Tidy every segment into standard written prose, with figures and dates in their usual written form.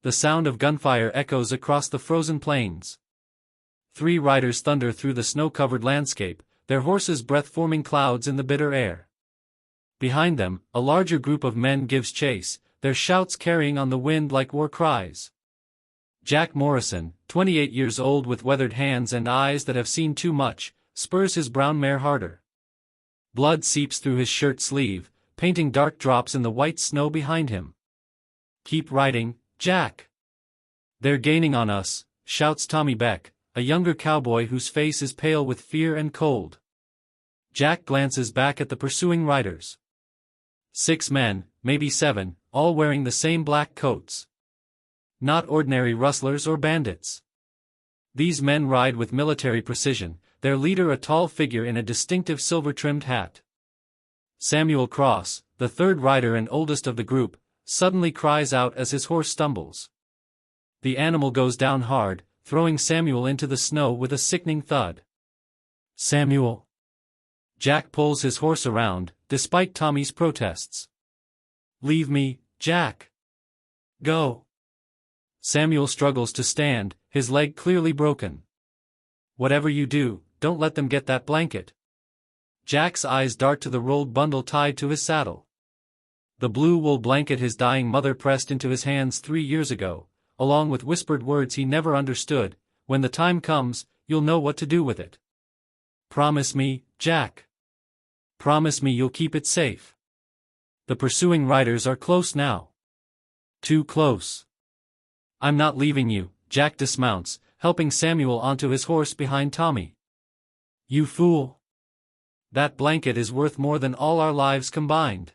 The sound of gunfire echoes across the frozen plains. 3 riders thunder through the snow-covered landscape, their horses' breath forming clouds in the bitter air. Behind them, a larger group of men gives chase, their shouts carrying on the wind like war cries. Jack Morrison, 28 years old with weathered hands and eyes that have seen too much, spurs his brown mare harder. Blood seeps through his shirt sleeve, painting dark drops in the white snow behind him. "Keep riding, Jack. They're gaining on us," shouts Tommy Beck, a younger cowboy whose face is pale with fear and cold. Jack glances back at the pursuing riders. 6 men, maybe 7, all wearing the same black coats. Not ordinary rustlers or bandits. These men ride with military precision, their leader a tall figure in a distinctive silver-trimmed hat. Samuel Cross, the 3rd rider and oldest of the group, suddenly cries out as his horse stumbles. The animal goes down hard, throwing Samuel into the snow with a sickening thud. "Samuel!" Jack pulls his horse around, despite Tommy's protests. "Leave me, Jack. Go." Samuel struggles to stand, his leg clearly broken. "Whatever you do, don't let them get that blanket." Jack's eyes dart to the rolled bundle tied to his saddle. The blue wool blanket his dying mother pressed into his hands 3 years ago, along with whispered words he never understood. "When the time comes, you'll know what to do with it. Promise me, Jack. Promise me you'll keep it safe." The pursuing riders are close now. Too close. "I'm not leaving you." Jack dismounts, helping Samuel onto his horse behind Tommy. "You fool. That blanket is worth more than all our lives combined."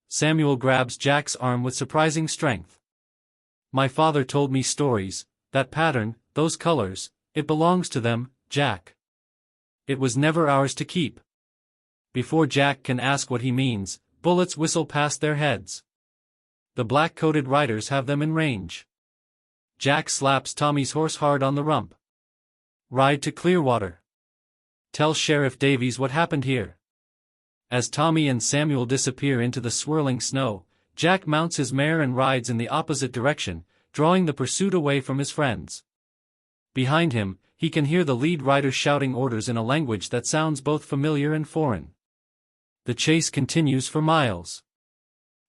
Samuel grabs Jack's arm with surprising strength. "My father told me stories, that pattern, those colors, it belongs to them, Jack. It was never ours to keep." Before Jack can ask what he means, bullets whistle past their heads. The black-coated riders have them in range. Jack slaps Tommy's horse hard on the rump. "Ride to Clearwater. Tell Sheriff Davies what happened here." As Tommy and Samuel disappear into the swirling snow, Jack mounts his mare and rides in the opposite direction, drawing the pursuit away from his friends. Behind him, he can hear the lead rider shouting orders in a language that sounds both familiar and foreign. The chase continues for miles.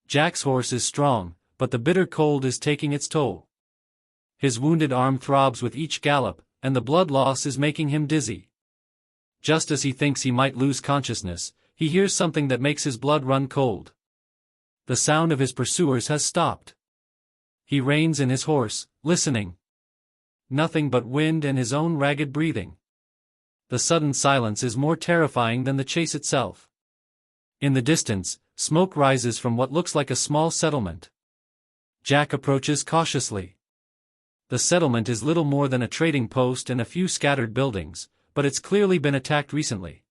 Jack's horse is strong, but the bitter cold is taking its toll. His wounded arm throbs with each gallop, and the blood loss is making him dizzy. Just as he thinks he might lose consciousness, he hears something that makes his blood run cold. The sound of his pursuers has stopped. He reins in his horse, listening. Nothing but wind and his own ragged breathing. The sudden silence is more terrifying than the chase itself. In the distance, smoke rises from what looks like a small settlement. Jack approaches cautiously. The settlement is little more than a trading post and a few scattered buildings, but it's clearly been attacked recently.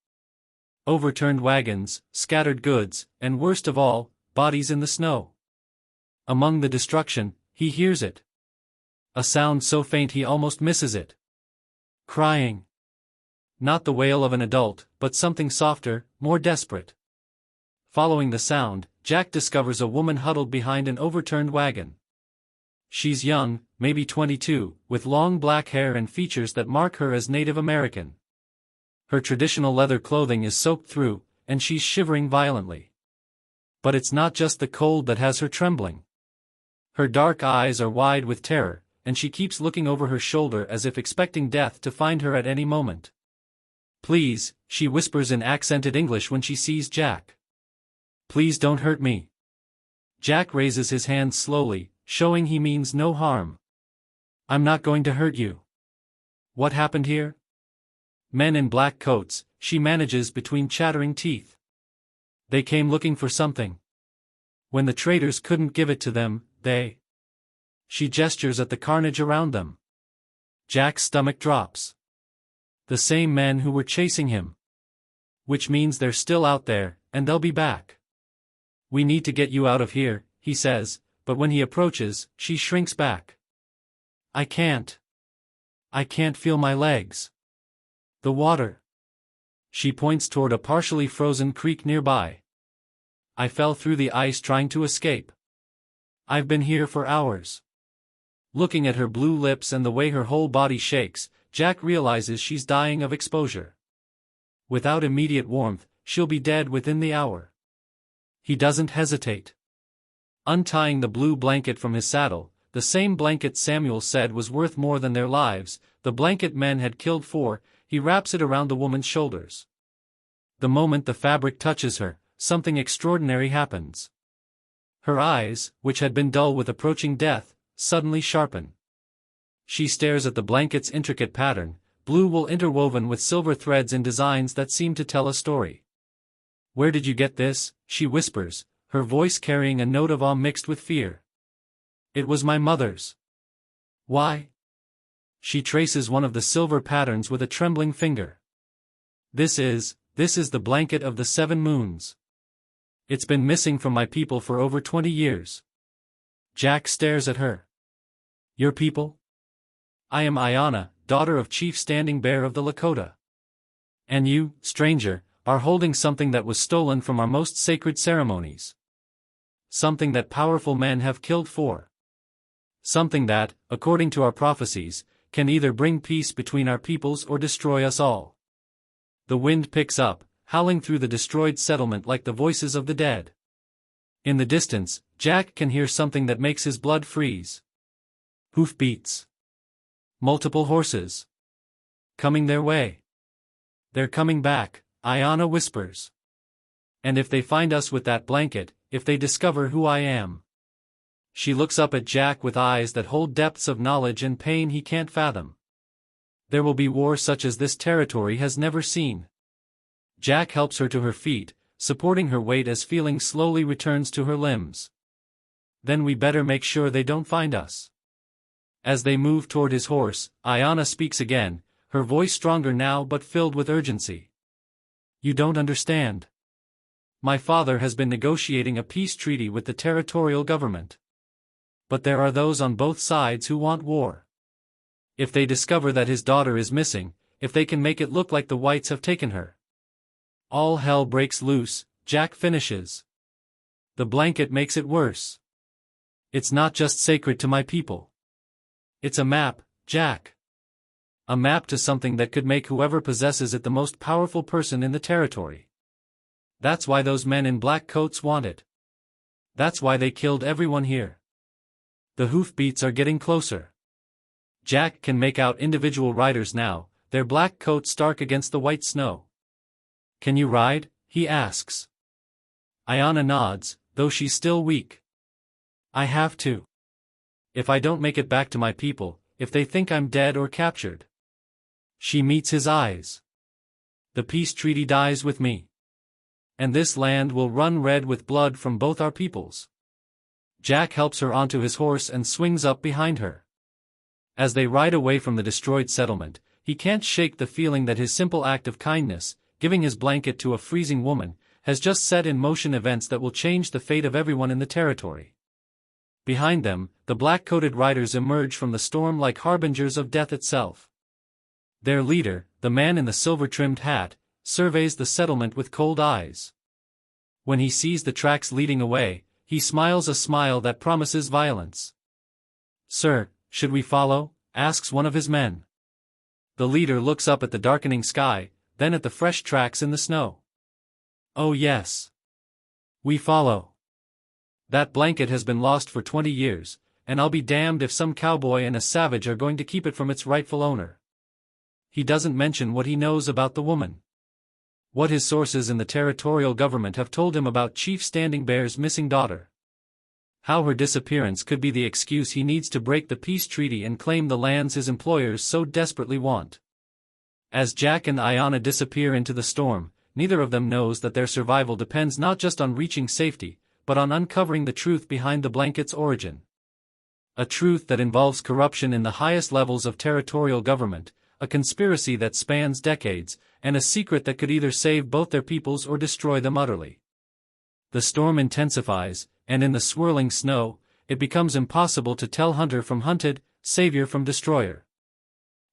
Overturned wagons, scattered goods, and worst of all, bodies in the snow. Among the destruction, he hears it. A sound so faint he almost misses it. Crying. Not the wail of an adult, but something softer, more desperate. Following the sound, Jack discovers a woman huddled behind an overturned wagon. She's young, maybe 22, with long black hair and features that mark her as Native American. Her traditional leather clothing is soaked through, and she's shivering violently. But it's not just the cold that has her trembling. Her dark eyes are wide with terror, and she keeps looking over her shoulder as if expecting death to find her at any moment. "Please," she whispers in accented English when she sees Jack. "Please don't hurt me." Jack raises his hands slowly, showing he means no harm. "I'm not going to hurt you." "What happened here?" "Men in black coats," she manages between chattering teeth. "They came looking for something. When the traders couldn't give it to them, they..." She gestures at the carnage around them. Jack's stomach drops. The same men who were chasing him. Which means they're still out there, and they'll be back. "We need to get you out of here," he says, but when he approaches, she shrinks back. I can't feel my legs. The water." She points toward a partially frozen creek nearby. "I fell through the ice trying to escape. I've been here for hours." Looking at her blue lips and the way her whole body shakes, Jack realizes she's dying of exposure. Without immediate warmth, she'll be dead within the hour. He doesn't hesitate. Untying the blue blanket from his saddle, the same blanket Samuel said was worth more than their lives, the blanket men had killed for, he wraps it around the woman's shoulders. The moment the fabric touches her, something extraordinary happens. Her eyes, which had been dull with approaching death, suddenly sharpen. She stares at the blanket's intricate pattern, blue wool interwoven with silver threads in designs that seem to tell a story. "Where did you get this?" she whispers, her voice carrying a note of awe mixed with fear. "It was my mother's." "Why?" She traces one of the silver patterns with a trembling finger. This is the blanket of the 7 moons. It's been missing from my people for over 20 years. Jack stares at her. "Your people?" "I am Ayana, daughter of Chief Standing Bear of the Lakota. And you, stranger, are holding something that was stolen from our most sacred ceremonies. Something that powerful men have killed for. Something that, according to our prophecies, can either bring peace between our peoples or destroy us all." The wind picks up, howling through the destroyed settlement like the voices of the dead. In the distance, Jack can hear something that makes his blood freeze. Hoofbeats. Multiple horses. Coming their way. "They're coming back," Ayana whispers. "And if they find us with that blanket, if they discover who I am." She looks up at Jack with eyes that hold depths of knowledge and pain he can't fathom. There will be war such as this territory has never seen. Jack helps her to her feet, supporting her weight as feeling slowly returns to her limbs. "Then we better make sure they don't find us." As they move toward his horse, Ayana speaks again, her voice stronger now but filled with urgency. "You don't understand. My father has been negotiating a peace treaty with the territorial government. But there are those on both sides who want war. If they discover that his daughter is missing, if they can make it look like the whites have taken her, all hell breaks loose," Jack finishes. "The blanket makes it worse. It's not just sacred to my people. It's a map, Jack. A map to something that could make whoever possesses it the most powerful person in the territory. That's why those men in black coats want it. That's why they killed everyone here." The hoofbeats are getting closer. Jack can make out individual riders now, their black coats stark against the white snow. "Can you ride?" he asks. Ayana nods, though she's still weak. "I have to. If I don't make it back to my people, if they think I'm dead or captured." She meets his eyes. "The peace treaty dies with me. And this land will run red with blood from both our peoples." Jack helps her onto his horse and swings up behind her. As they ride away from the destroyed settlement, he can't shake the feeling that his simple act of kindness, giving his blanket to a freezing woman, has just set in motion events that will change the fate of everyone in the territory. Behind them, the black-coated riders emerge from the storm like harbingers of death itself. Their leader, the man in the silver-trimmed hat, surveys the settlement with cold eyes. When he sees the tracks leading away, he smiles a smile that promises violence. "Sir, should we follow?" asks one of his men. The leader looks up at the darkening sky, then at the fresh tracks in the snow. "Oh yes. We follow. That blanket has been lost for 20 years, and I'll be damned if some cowboy and a savage are going to keep it from its rightful owner." He doesn't mention what he knows about the woman. What his sources in the territorial government have told him about Chief Standing Bear's missing daughter. How her disappearance could be the excuse he needs to break the peace treaty and claim the lands his employers so desperately want. As Jack and Ayana disappear into the storm, neither of them knows that their survival depends not just on reaching safety, but on uncovering the truth behind the blanket's origin. A truth that involves corruption in the highest levels of territorial government, a conspiracy that spans decades, and a secret that could either save both their peoples or destroy them utterly. The storm intensifies, and in the swirling snow, it becomes impossible to tell hunter from hunted, savior from destroyer.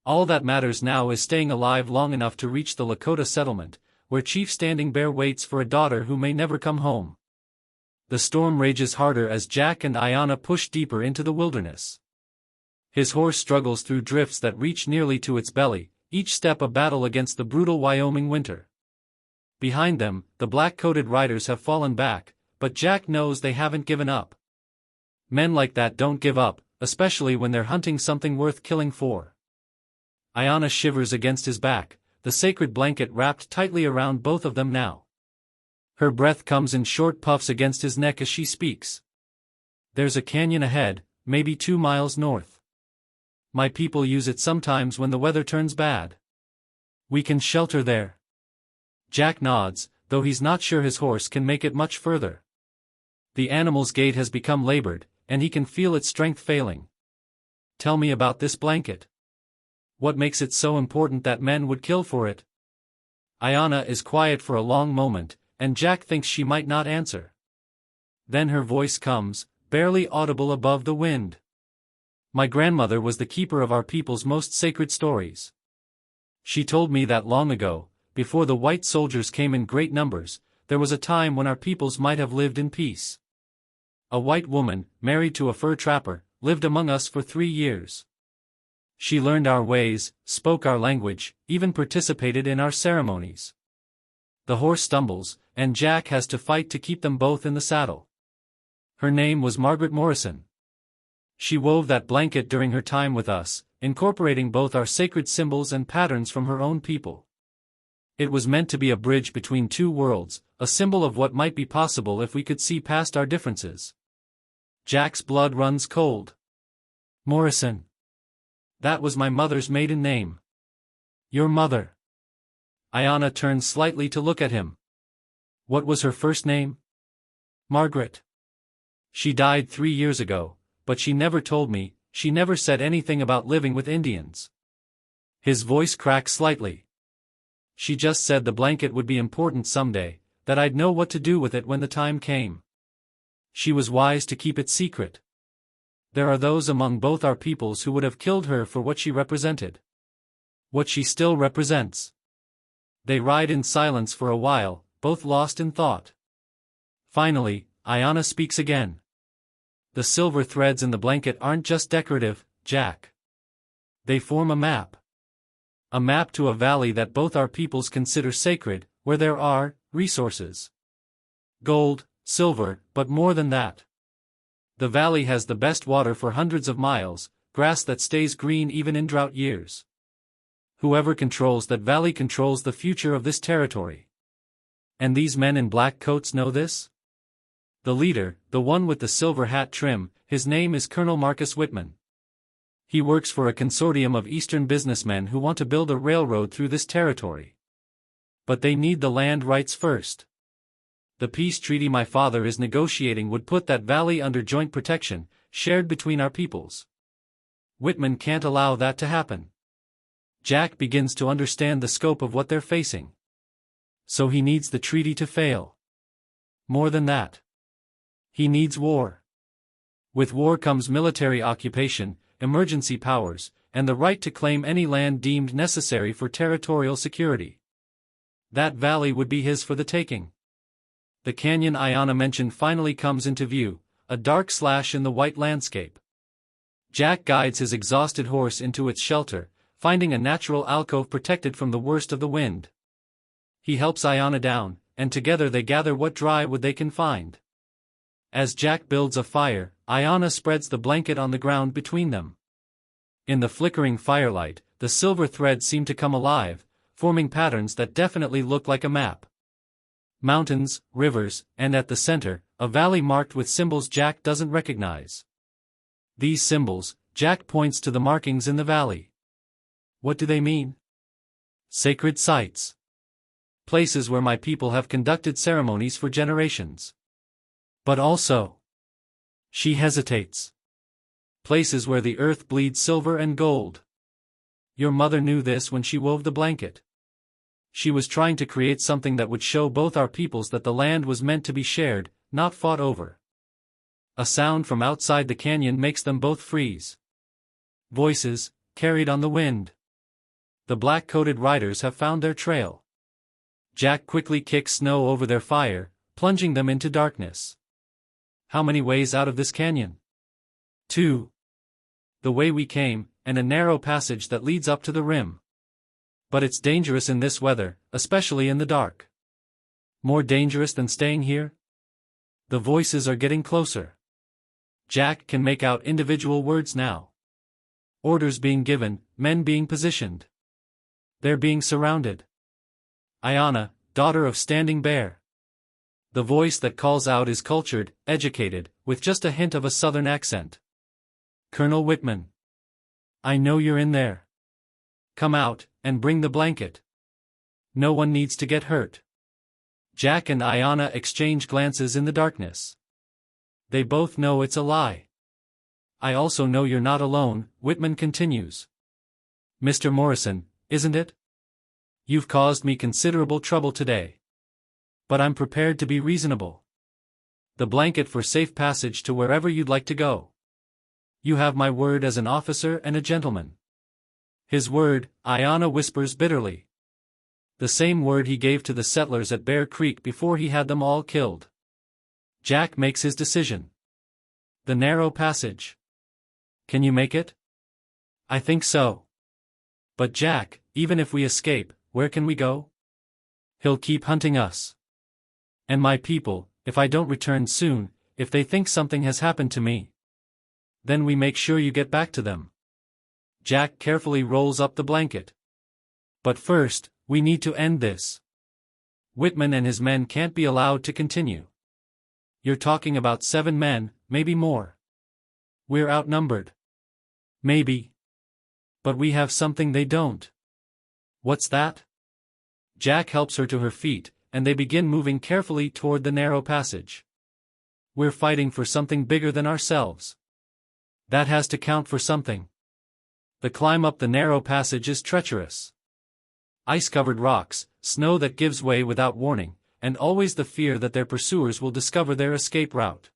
All that matters now is staying alive long enough to reach the Lakota settlement, where Chief Standing Bear waits for a daughter who may never come home. The storm rages harder as Jack and Ayana push deeper into the wilderness. His horse struggles through drifts that reach nearly to its belly, each step a battle against the brutal Wyoming winter. Behind them, the black-coated riders have fallen back, but Jack knows they haven't given up. Men like that don't give up, especially when they're hunting something worth killing for. Ayana shivers against his back, the sacred blanket wrapped tightly around both of them now. Her breath comes in short puffs against his neck as she speaks. There's a canyon ahead, maybe 2 miles north. My people use it sometimes when the weather turns bad. We can shelter there. Jack nods, though he's not sure his horse can make it much further. The animal's gait has become labored, and he can feel its strength failing. Tell me about this blanket. What makes it so important that men would kill for it? Ayana is quiet for a long moment, and Jack thinks she might not answer. Then her voice comes, barely audible above the wind. My grandmother was the keeper of our people's most sacred stories. She told me that long ago, before the white soldiers came in great numbers, there was a time when our peoples might have lived in peace. A white woman, married to a fur trapper, lived among us for 3 years. She learned our ways, spoke our language, even participated in our ceremonies. The horse stumbles, and Jack has to fight to keep them both in the saddle. Her name was Margaret Morrison. She wove that blanket during her time with us, incorporating both our sacred symbols and patterns from her own people. It was meant to be a bridge between 2 worlds, a symbol of what might be possible if we could see past our differences. Jack's blood runs cold. Morrison. That was my mother's maiden name. Your mother. Ayana turns slightly to look at him. What was her first name? Margaret. She died 3 years ago, but she never told me, she never said anything about living with Indians. His voice cracks slightly. She just said the blanket would be important someday, that I'd know what to do with it when the time came. She was wise to keep it secret. There are those among both our peoples who would have killed her for what she represented. What she still represents. They ride in silence for a while, both lost in thought. Finally, Ayana speaks again. The silver threads in the blanket aren't just decorative, Jack. They form a map. A map to a valley that both our peoples consider sacred, where there are resources. Gold, silver, but more than that. The valley has the best water for hundreds of miles, grass that stays green even in drought years. Whoever controls that valley controls the future of this territory. And these men in black coats know this? The leader, the one with the silver hat trim, his name is Colonel Marcus Whitman. He works for a consortium of Eastern businessmen who want to build a railroad through this territory. But they need the land rights first. The peace treaty my father is negotiating would put that valley under joint protection, shared between our peoples. Whitman can't allow that to happen. Jack begins to understand the scope of what they're facing. So he needs the treaty to fail. More than that. He needs war. With war comes military occupation, emergency powers, and the right to claim any land deemed necessary for territorial security. That valley would be his for the taking. The canyon Ayana mentioned finally comes into view, a dark slash in the white landscape. Jack guides his exhausted horse into its shelter, finding a natural alcove protected from the worst of the wind. He helps Ayana down, and together they gather what dry wood they can find. As Jack builds a fire, Ayana spreads the blanket on the ground between them. In the flickering firelight, the silver threads seem to come alive, forming patterns that definitely look like a map. Mountains, rivers, and at the center, a valley marked with symbols Jack doesn't recognize. These symbols, Jack points to the markings in the valley. What do they mean? Sacred sites. Places where my people have conducted ceremonies for generations. But also. She hesitates. Places where the earth bleeds silver and gold. Your mother knew this when she wove the blanket. She was trying to create something that would show both our peoples that the land was meant to be shared, not fought over. A sound from outside the canyon makes them both freeze. Voices, carried on the wind. The black-coated riders have found their trail. Jack quickly kicks snow over their fire, plunging them into darkness. How many ways out of this canyon? 2. the way we came, and a narrow passage that leads up to the rim. But it's dangerous in this weather, especially in the dark. More dangerous than staying here? The voices are getting closer. Jack can make out individual words now. Orders being given, men being positioned. They're being surrounded. Ayana, daughter of Standing Bear. The voice that calls out is cultured, educated, with just a hint of a southern accent. Colonel Whitman. I know you're in there. Come out, and bring the blanket. No one needs to get hurt. Jack and Ayana exchange glances in the darkness. They both know it's a lie. I also know you're not alone, Whitman continues. Mr. Morrison, isn't it? You've caused me considerable trouble today. But I'm prepared to be reasonable. The blanket for safe passage to wherever you'd like to go. You have my word as an officer and a gentleman. His word, Ayana whispers bitterly. The same word he gave to the settlers at Bear Creek before he had them all killed. Jack makes his decision. The narrow passage. Can you make it? I think so. But Jack, even if we escape, where can we go? He'll keep hunting us. And my people, if I don't return soon, if they think something has happened to me. Then we make sure you get back to them. Jack carefully rolls up the blanket. But first, we need to end this. Whitman and his men can't be allowed to continue. You're talking about 7 men, maybe more. We're outnumbered. Maybe. But we have something they don't. What's that? Jack helps her to her feet, and they begin moving carefully toward the narrow passage. We're fighting for something bigger than ourselves. That has to count for something. The climb up the narrow passage is treacherous. Ice-covered rocks, snow that gives way without warning, and always the fear that their pursuers will discover their escape route.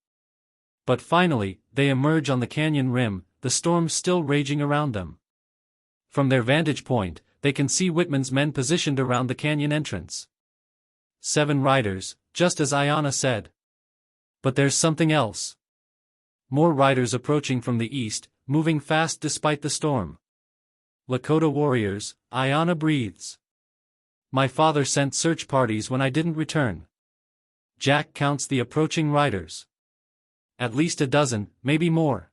But finally, they emerge on the canyon rim, the storm still raging around them. From their vantage point, they can see Whitman's men positioned around the canyon entrance. 7 riders, just as Ayana said. But there's something else. More riders approaching from the east, moving fast despite the storm. Lakota warriors, Ayana breathes. My father sent search parties when I didn't return. Jack counts the approaching riders. At least a dozen, maybe more.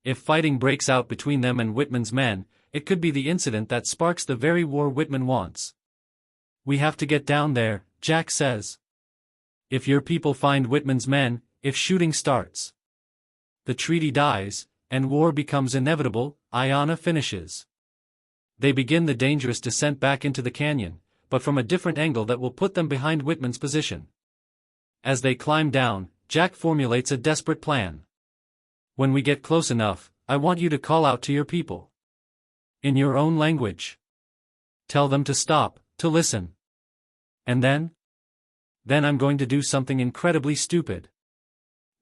If fighting breaks out between them and Whitman's men, it could be the incident that sparks the very war Whitman wants. We have to get down there, Jack says. If your people find Whitman's men, if shooting starts. The treaty dies, and war becomes inevitable, Ayana finishes. They begin the dangerous descent back into the canyon, but from a different angle that will put them behind Whitman's position. As they climb down, Jack formulates a desperate plan. When we get close enough, I want you to call out to your people. In your own language. Tell them to stop, to listen. And then? Then I'm going to do something incredibly stupid.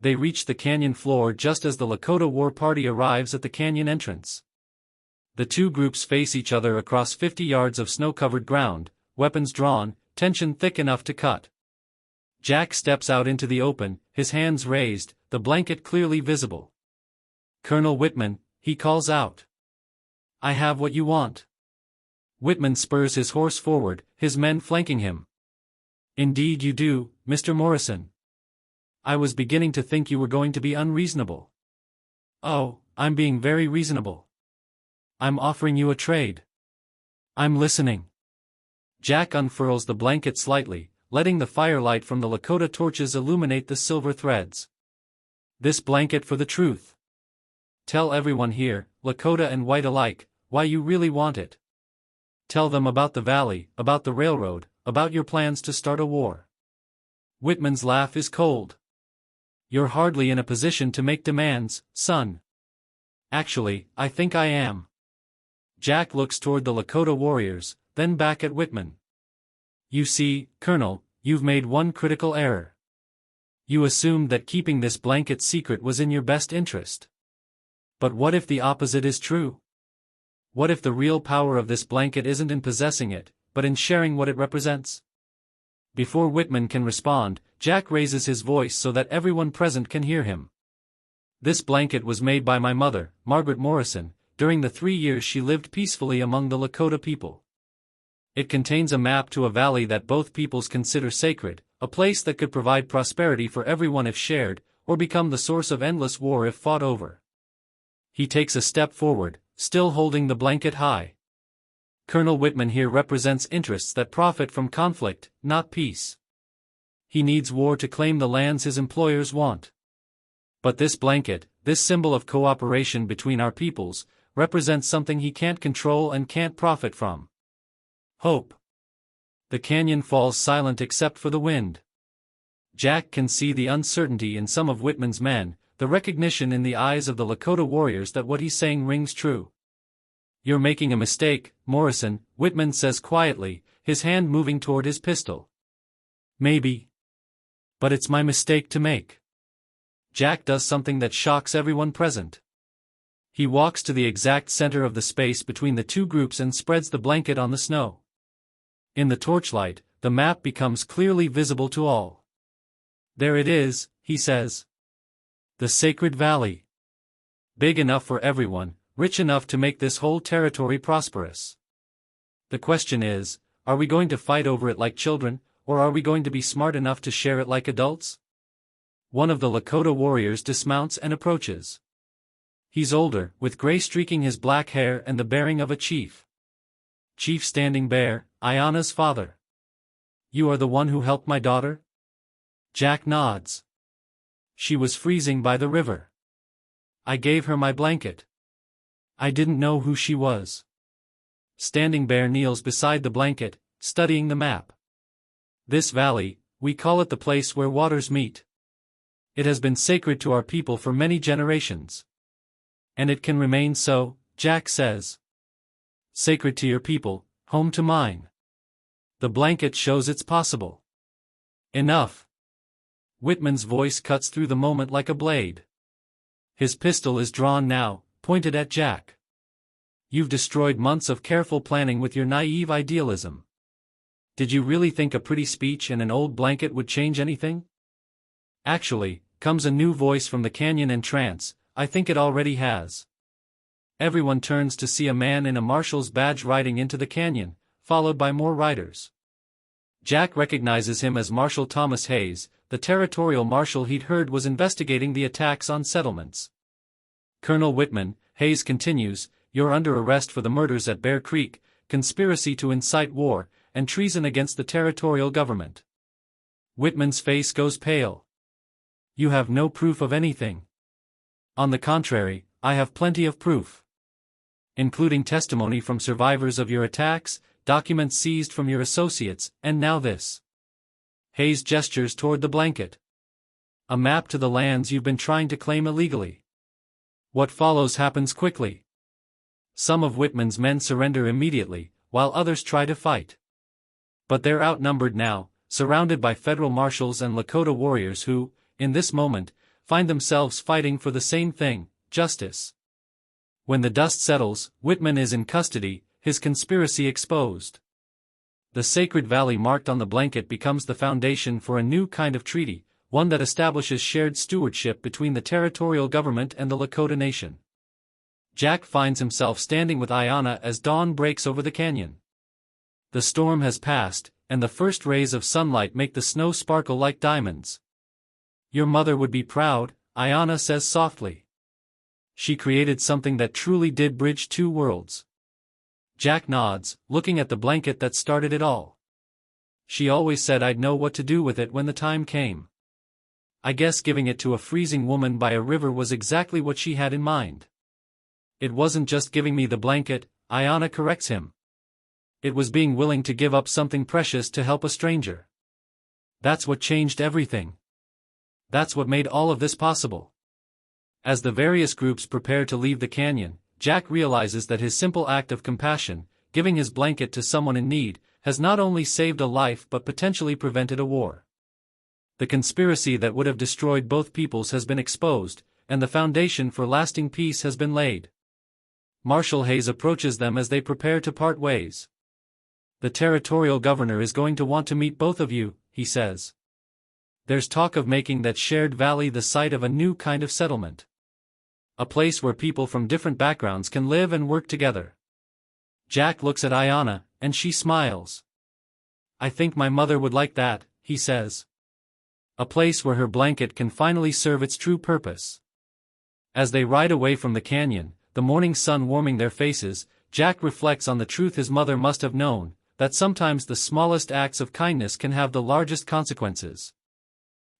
They reach the canyon floor just as the Lakota war party arrives at the canyon entrance. The two groups face each other across 50 yards of snow-covered ground, weapons drawn, tension thick enough to cut. Jack steps out into the open, his hands raised, the blanket clearly visible. Colonel Whitman, he calls out. I have what you want. Whitman spurs his horse forward, his men flanking him. Indeed you do, Mr. Morrison. I was beginning to think you were going to be unreasonable. Oh, I'm being very reasonable. I'm offering you a trade. I'm listening. Jack unfurls the blanket slightly, letting the firelight from the Lakota torches illuminate the silver threads. This blanket for the truth. Tell everyone here, Lakota and white alike, why you really want it. Tell them about the valley, about the railroad, about your plans to start a war. Whitman's laugh is cold. You're hardly in a position to make demands, son. Actually, I think I am. Jack looks toward the Lakota warriors, then back at Whitman. You see, Colonel, you've made one critical error. You assumed that keeping this blanket secret was in your best interest. But what if the opposite is true? What if the real power of this blanket isn't in possessing it, but in sharing what it represents? Before Whitman can respond, Jack raises his voice so that everyone present can hear him. This blanket was made by my mother, Margaret Morrison, during the 3 years she lived peacefully among the Lakota people. It contains a map to a valley that both peoples consider sacred, a place that could provide prosperity for everyone if shared, or become the source of endless war if fought over. He takes a step forward, still holding the blanket high. Colonel Whitman here represents interests that profit from conflict, not peace. He needs war to claim the lands his employers want. But this blanket, this symbol of cooperation between our peoples, represents something he can't control and can't profit from. Hope. The canyon falls silent except for the wind. Jack can see the uncertainty in some of Whitman's men, the recognition in the eyes of the Lakota warriors that what he's saying rings true. "You're making a mistake, Morrison," Whitman says quietly, his hand moving toward his pistol. "Maybe. But it's my mistake to make." Jack does something that shocks everyone present. He walks to the exact center of the space between the two groups and spreads the blanket on the snow. In the torchlight, the map becomes clearly visible to all. "There it is," he says. "The Sacred Valley. Big enough for everyone, rich enough to make this whole territory prosperous. The question is, are we going to fight over it like children, or are we going to be smart enough to share it like adults?" One of the Lakota warriors dismounts and approaches. He's older, with gray streaking his black hair and the bearing of a chief. Chief Standing Bear, Ayana's father. "You are the one who helped my daughter?" Jack nods. "She was freezing by the river. I gave her my blanket. I didn't know who she was." Standing Bear kneels beside the blanket, studying the map. "This valley, we call it the place where waters meet. It has been sacred to our people for many generations. And it can remain so," Jack says. "Sacred to your people, home to mine. The blanket shows it's possible." "Enough." Whitman's voice cuts through the moment like a blade. His pistol is drawn now, pointed at Jack. "You've destroyed months of careful planning with your naive idealism. Did you really think a pretty speech and an old blanket would change anything?" "Actually," comes a new voice from the canyon entrance, "I think it already has." Everyone turns to see a man in a marshal's badge riding into the canyon, followed by more riders. Jack recognizes him as Marshal Thomas Hayes, the territorial marshal he'd heard was investigating the attacks on settlements. "Colonel Whitman," Hayes continues, "you're under arrest for the murders at Bear Creek, conspiracy to incite war, and treason against the territorial government." Whitman's face goes pale. "You have no proof of anything." "On the contrary, I have plenty of proof. Including testimony from survivors of your attacks, documents seized from your associates, and now this." Hayes gestures toward the blanket. "A map to the lands you've been trying to claim illegally." What follows happens quickly. Some of Whitman's men surrender immediately, while others try to fight. But they're outnumbered now, surrounded by federal marshals and Lakota warriors who, in this moment, find themselves fighting for the same thing, justice. When the dust settles, Whitman is in custody, his conspiracy exposed. The Sacred Valley marked on the blanket becomes the foundation for a new kind of treaty, one that establishes shared stewardship between the territorial government and the Lakota Nation. Jack finds himself standing with Ayana as dawn breaks over the canyon. The storm has passed, and the first rays of sunlight make the snow sparkle like diamonds. "Your mother would be proud," Ayana says softly. "She created something that truly did bridge two worlds." Jack nods, looking at the blanket that started it all. "She always said I'd know what to do with it when the time came. I guess giving it to a freezing woman by a river was exactly what she had in mind." "It wasn't just giving me the blanket," Ayana corrects him. "It was being willing to give up something precious to help a stranger. That's what changed everything. That's what made all of this possible." As the various groups prepare to leave the canyon, Jack realizes that his simple act of compassion, giving his blanket to someone in need, has not only saved a life but potentially prevented a war. The conspiracy that would have destroyed both peoples has been exposed, and the foundation for lasting peace has been laid. Marshal Hayes approaches them as they prepare to part ways. "The territorial governor is going to want to meet both of you," he says. "There's talk of making that shared valley the site of a new kind of settlement. a place where people from different backgrounds can live and work together. Jack looks at Ayana, and she smiles. I think my mother would like that, he says. A place where her blanket can finally serve its true purpose. As they ride away from the canyon, the morning sun warming their faces, Jack reflects on the truth his mother must have known, that sometimes the smallest acts of kindness can have the largest consequences.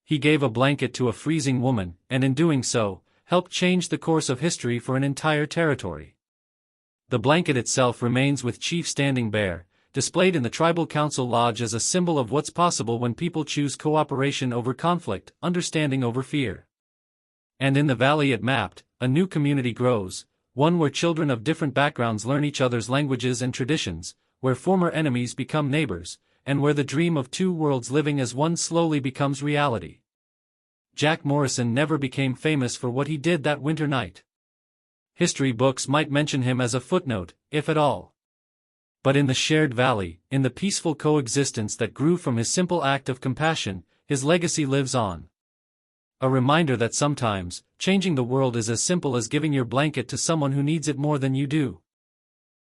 He gave a blanket to a freezing woman, and in doing so, helped change the course of history for an entire territory. The blanket itself remains with Chief Standing Bear, displayed in the Tribal Council Lodge as a symbol of what's possible when people choose cooperation over conflict, understanding over fear. And in the valley it mapped, a new community grows, one where children of different backgrounds learn each other's languages and traditions, where former enemies become neighbors, and where the dream of two worlds living as one slowly becomes reality. Jack Morrison never became famous for what he did that winter night. History books might mention him as a footnote, if at all. But in the shared valley, in the peaceful coexistence that grew from his simple act of compassion, his legacy lives on. A reminder that sometimes, changing the world is as simple as giving your blanket to someone who needs it more than you do.